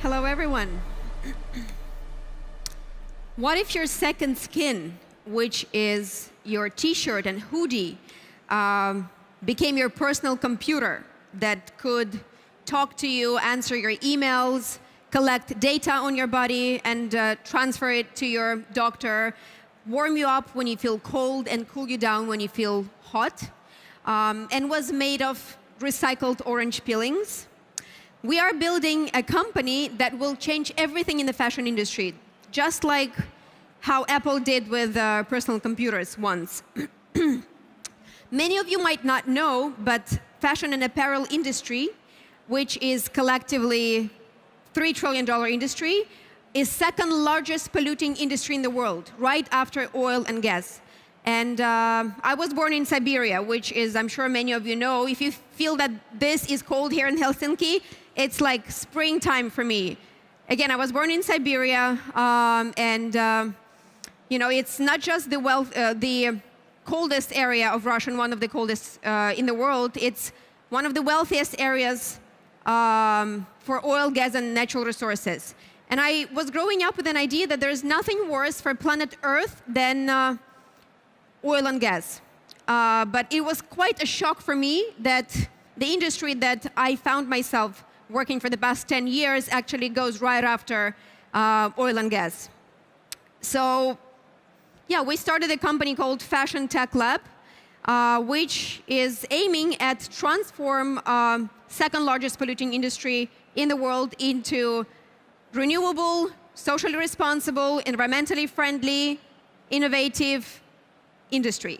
Hello, everyone. What if your second skin, which is your t-shirt and hoodie, became your personal computer that could talk to you, answer your emails, collect data on your body, and transfer it to your doctor, warm you up when you feel cold, and cool you down when you feel hot, and was made of recycled orange peelings? We are building a company that will change everything in the fashion industry, just like how Apple did with personal computers once. Many of you might not know, but fashion and apparel industry, which is collectively $3 trillion industry, is second largest polluting industry in the world, right after oil and gas. And I was born in Siberia, which is, I'm sure many of you know. If you feel that this is cold here in Helsinki, it's like springtime for me. Again, I was born in Siberia, you know, it's not just the coldest area of Russia, one of the coldest in the world. It's one of the wealthiest areas for oil, gas, and natural resources. And I was growing up with an idea that there's nothing worse for planet Earth than oil and gas. But it was quite a shock for me that the industry that I found myself working for the past 10 years actually goes right after oil and gas. So, yeah, we started a company called Fashion Tech Lab, which is aiming at transform second largest polluting industry in the world into renewable, socially responsible, environmentally friendly, innovative industry.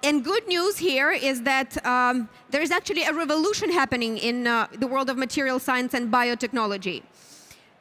And good news here is that there is actually a revolution happening in the world of material science and biotechnology.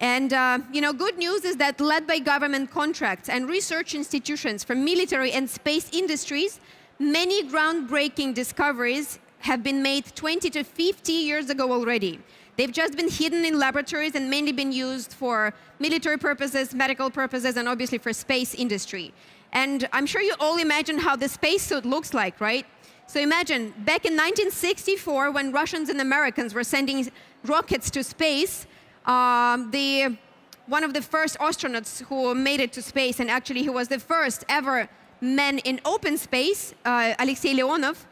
And you know, good news is that led by government contracts and research institutions from military and space industries, many groundbreaking discoveries have been made 20 to 50 years ago already. They've just been hidden in laboratories and mainly been used for military purposes, medical purposes, and obviously for space industry. And I'm sure you all imagine how the spacesuit looks like, right? So imagine, back in 1964, when Russians and Americans were sending rockets to space, one of the first astronauts who made it to space, and actually he was the first ever man in open space, Alexei Leonov,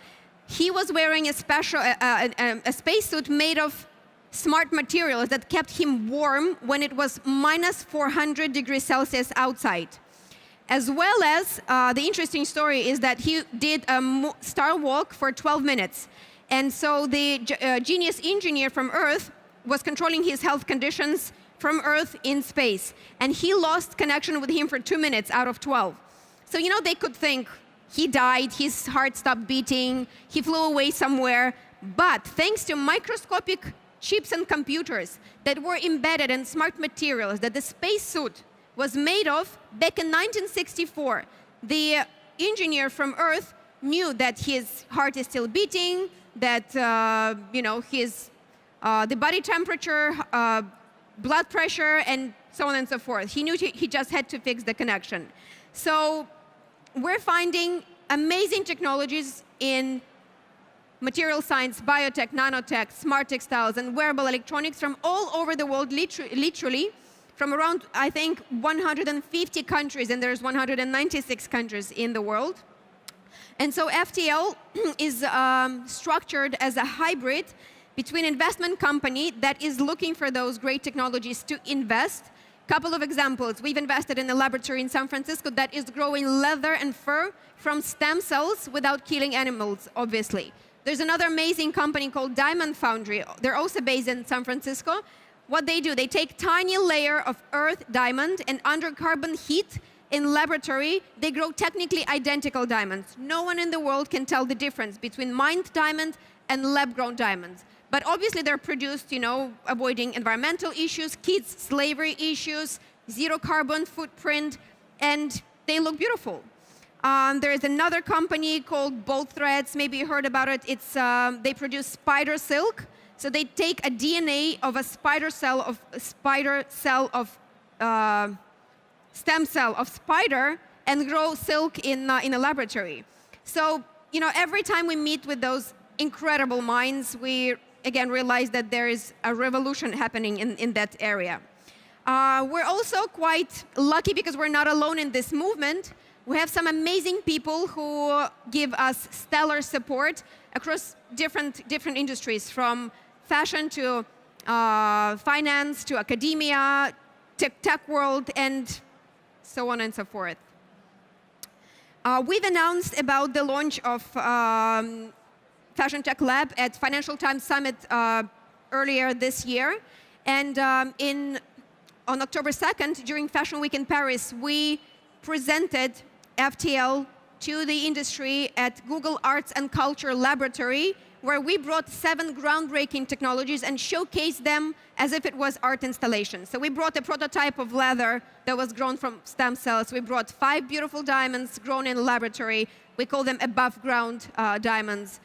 he was wearing a special a spacesuit made of smart materials that kept him warm when it was minus 400 degrees Celsius outside. As well as, the interesting story is that he did a star walk for 12 minutes. And so the genius engineer from Earth was controlling his health conditions from Earth in space. And he lost connection with him for 2 minutes out of 12. So, you know, they could think he died, his heart stopped beating, he flew away somewhere. But thanks to microscopic chips and computers that were embedded in smart materials that the spacesuit was made of, back in 1964, the engineer from Earth knew that his heart is still beating, that you know, his the body temperature, blood pressure, and so on and so forth. He knew he just had to fix the connection. So we're finding amazing technologies in material science, biotech, nanotech, smart textiles, and wearable electronics from all over the world, literally, from around, I think, 150 countries, and there's 196 countries in the world. And so FTL is structured as a hybrid between investment company that is looking for those great technologies to invest. Couple of examples. We've invested in a laboratory in San Francisco that is growing leather and fur from stem cells without killing animals, obviously. There's another amazing company called Diamond Foundry. They're also based in San Francisco. What they do, they take tiny layer of earth diamond, and under carbon heat in laboratory, they grow technically identical diamonds. No one in the world can tell the difference between mined diamond and lab-grown diamonds. But obviously they're produced, you know, avoiding environmental issues, kids slavery issues, zero carbon footprint, and they look beautiful. There is another company called Bold Threads. Maybe you heard about it. It's they produce spider silk. So they take a DNA of a stem cell of spider and grow silk in a laboratory. So, every time we meet with those incredible minds, we again realize that there is a revolution happening in that area. We're also quite lucky because we're not alone in this movement. We have some amazing people who give us stellar support across different industries, from fashion to finance to academia, tech world, and so on and so forth. We've announced about the launch of Fashion Tech Lab at Financial Times Summit earlier this year. And on October 2nd, during Fashion Week in Paris, we presented FTL to the industry at Google Arts and Culture Laboratory, where we brought 7 groundbreaking technologies and showcased them as if it was art installations. So we brought a prototype of leather that was grown from stem cells. We brought 5 beautiful diamonds grown in a laboratory. We call them above ground diamonds.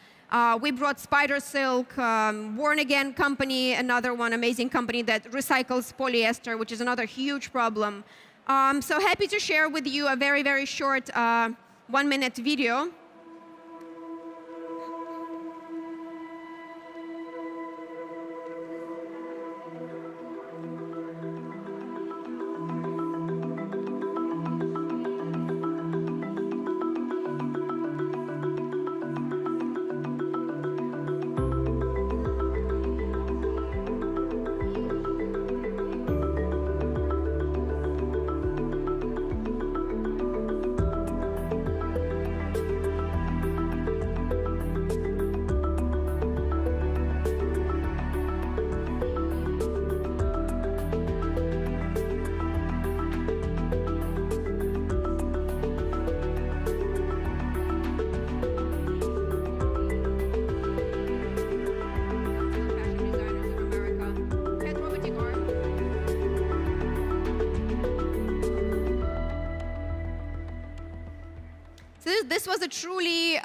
We brought Spider Silk, Worn Again company, another one amazing company that recycles polyester, which is another huge problem. So happy to share with you a very, very short 1-minute video. This was a truly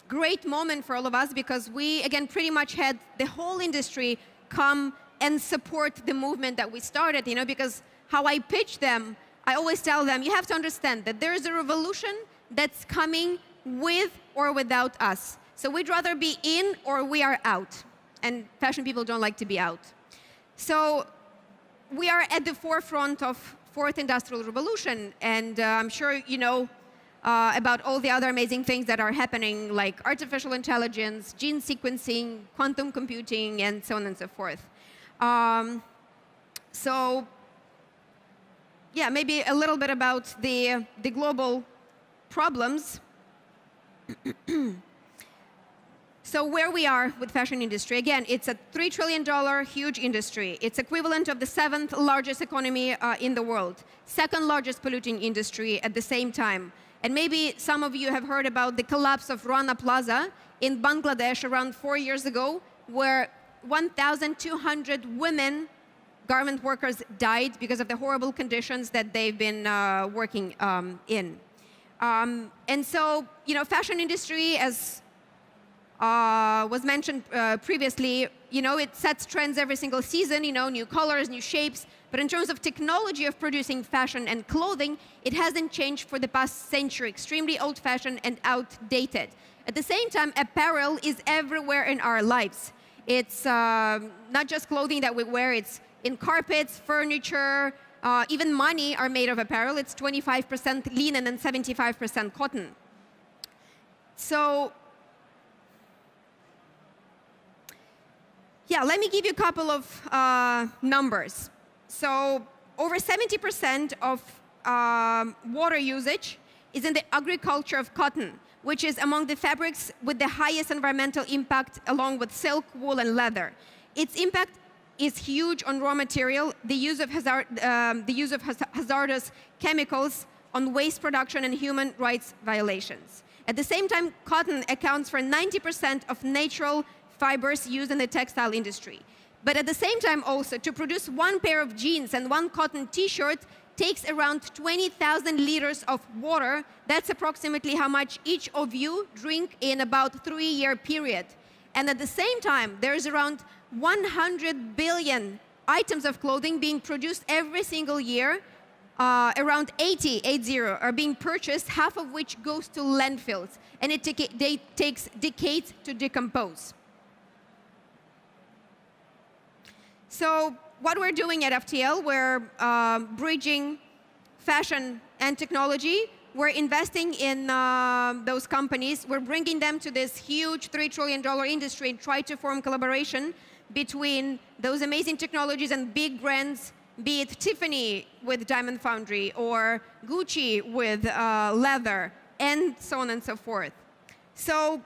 great moment for all of us, because we, again, pretty much had the whole industry come and support the movement that we started, because how I pitch them, I always tell them, you have to understand that there is a revolution that's coming with or without us. So we'd rather be in or we are out. And fashion people don't like to be out. So we are at the forefront of fourth industrial revolution, and I'm sure you know about all the other amazing things that are happening, like artificial intelligence, gene sequencing, quantum computing, and so on and so forth. So yeah, maybe a little bit about the global problems. So where we are with fashion industry, again, it's a $3 trillion huge industry. It's equivalent of the 7th largest economy in the world, 2nd largest polluting industry at the same time. And maybe some of you have heard about the collapse of Rana Plaza in Bangladesh around 4 years ago, where 1,200 women garment workers died because of the horrible conditions that they've been working in. And so, fashion industry, as was mentioned previously, it sets trends every single season, new colors, new shapes. But in terms of technology of producing fashion and clothing, it hasn't changed for the past century, extremely old-fashioned and outdated. At the same time, apparel is everywhere in our lives. It's not just clothing that we wear, it's in carpets, furniture, even money are made of apparel. It's 25% linen and 75% cotton. So, yeah, let me give you a couple of numbers. So over 70% of water usage is in the agriculture of cotton, which is among the fabrics with the highest environmental impact, along with silk, wool, and leather. Its impact is huge on raw material, the use of hazardous chemicals, on waste production, and human rights violations. At the same time, cotton accounts for 90% of natural fibers used in the textile industry. But at the same time also, to produce 1 pair of jeans and 1 cotton t-shirt takes around 20,000 liters of water. That's approximately how much each of you drink in about 3-year period. And at the same time, there's around 100 billion items of clothing being produced every single year around 80 are being purchased, half of which goes to landfills, and it takes decades to decompose. So what we're doing at FTL, we're bridging fashion and technology. We're investing in those companies. We're bringing them to this huge $3 trillion industry and try to form collaboration between those amazing technologies and big brands, be it Tiffany with Diamond Foundry or Gucci with leather, and so on and so forth. So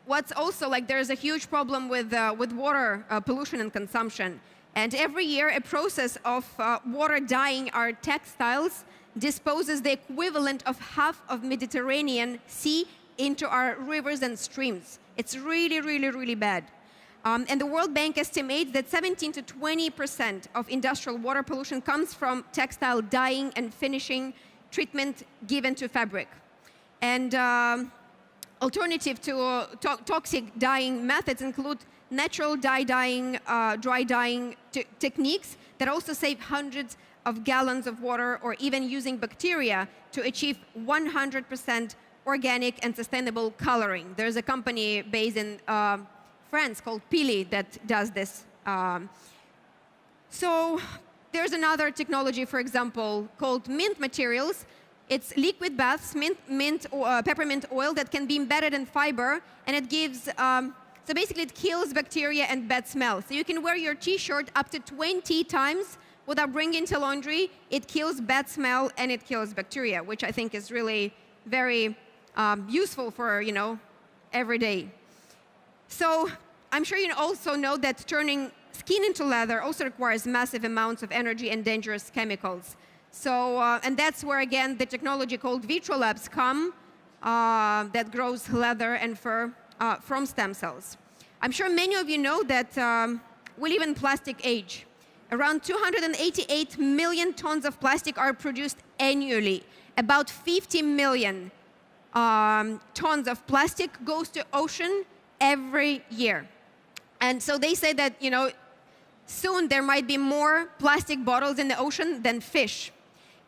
what's also like, there's a huge problem with water pollution and consumption. And every year, a process of water dyeing our textiles disposes the equivalent of half of Mediterranean Sea into our rivers and streams. It's really, really, really bad. And the World Bank estimates that 17 to 20% of industrial water pollution comes from textile dyeing and finishing treatment given to fabric. And alternative to toxic dyeing methods include natural dyeing, dry dyeing techniques that also save hundreds of gallons of water, or even using bacteria to achieve 100% organic and sustainable coloring. There's a company based in France called Pili that does this. So there's another technology, for example, called mint materials. It's liquid baths, peppermint oil that can be embedded in fiber, and it gives, so basically it kills bacteria and bad smell. So you can wear your t-shirt up to 20 times without bringing to laundry. It kills bad smell and it kills bacteria, which I think is really very useful for, every day. So I'm sure you also know that turning skin into leather also requires massive amounts of energy and dangerous chemicals. So, and that's where, again, the technology called Vitrolabs come, that grows leather and fur from stem cells. I'm sure many of you know that we live in plastic age. Around 288 million tons of plastic are produced annually. About 50 million tons of plastic goes to ocean every year. And so they say that, soon there might be more plastic bottles in the ocean than fish.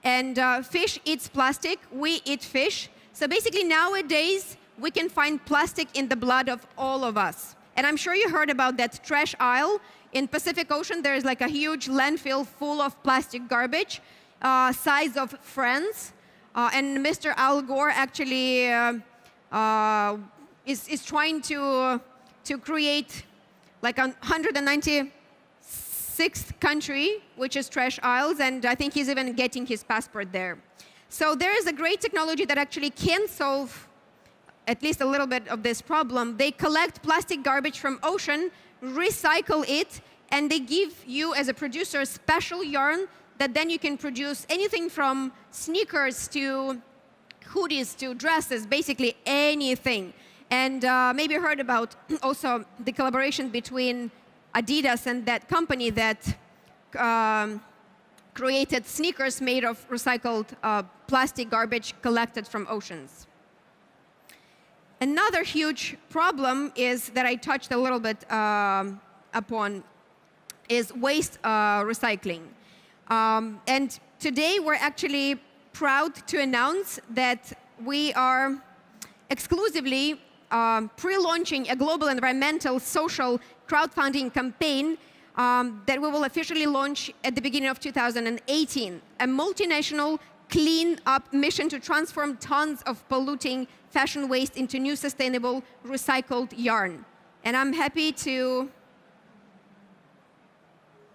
And fish eats plastic, we eat fish. So basically nowadays, we can find plastic in the blood of all of us. And I'm sure you heard about that trash aisle. In Pacific Ocean, there's like a huge landfill full of plastic garbage, size of France. And Mr. Al Gore actually is trying to create like a 196th country, which is trash aisles, and I think he's even getting his passport there. So there is a great technology that actually can solve at least a little bit of this problem. They collect plastic garbage from ocean, recycle it, and they give you, as a producer, a special yarn that then you can produce anything from sneakers to hoodies to dresses, basically anything. And maybe you heard about also the collaboration between Adidas and that company that created sneakers made of recycled plastic garbage collected from oceans. Another huge problem is that I touched a little bit upon is waste recycling. And today we're actually proud to announce that we are exclusively pre-launching a global environmental social crowdfunding campaign that we will officially launch at the beginning of 2018, a multinational clean-up mission to transform tons of polluting fashion waste into new sustainable recycled yarn. And I'm happy to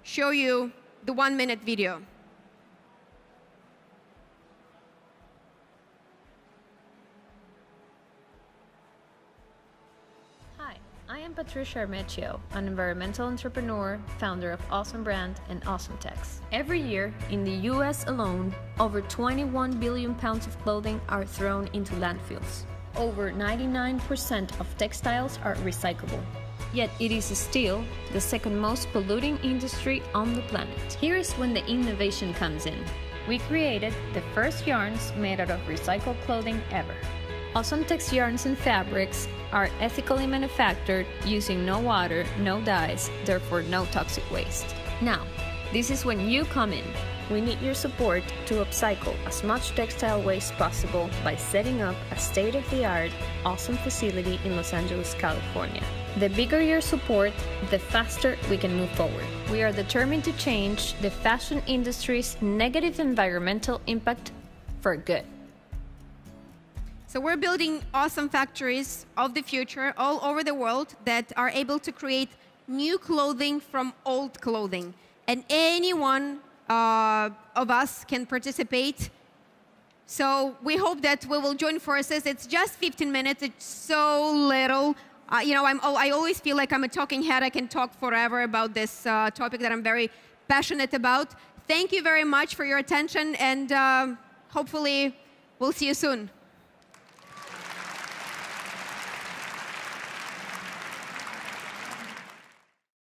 show you the 1-minute video. Hi, I am Patricia Armecchio, an environmental entrepreneur, founder of Awesome Brand and Awesome Tex. Every year, in the US alone, over 21 billion pounds of clothing are thrown into landfills. Over 99% of textiles are recyclable. Yet it is still the second most polluting industry on the planet. Here is when the innovation comes in. We created the first yarns made out of recycled clothing ever. Awesome Tex yarns and fabrics are ethically manufactured using no water, no dyes, therefore no toxic waste. Now, this is when you come in. We need your support to upcycle as much textile waste possible by setting up a state-of-the-art, awesome facility in Los Angeles, California. The bigger your support, the faster we can move forward. We are determined to change the fashion industry's negative environmental impact for good. So we're building awesome factories of the future all over the world that are able to create new clothing from old clothing. And anyone of us can participate. So we hope that we will join forces. It's just 15 minutes. It's so little. I always feel like I'm a talking head. I can talk forever about this topic that I'm very passionate about. Thank you very much for your attention, and hopefully we'll see you soon.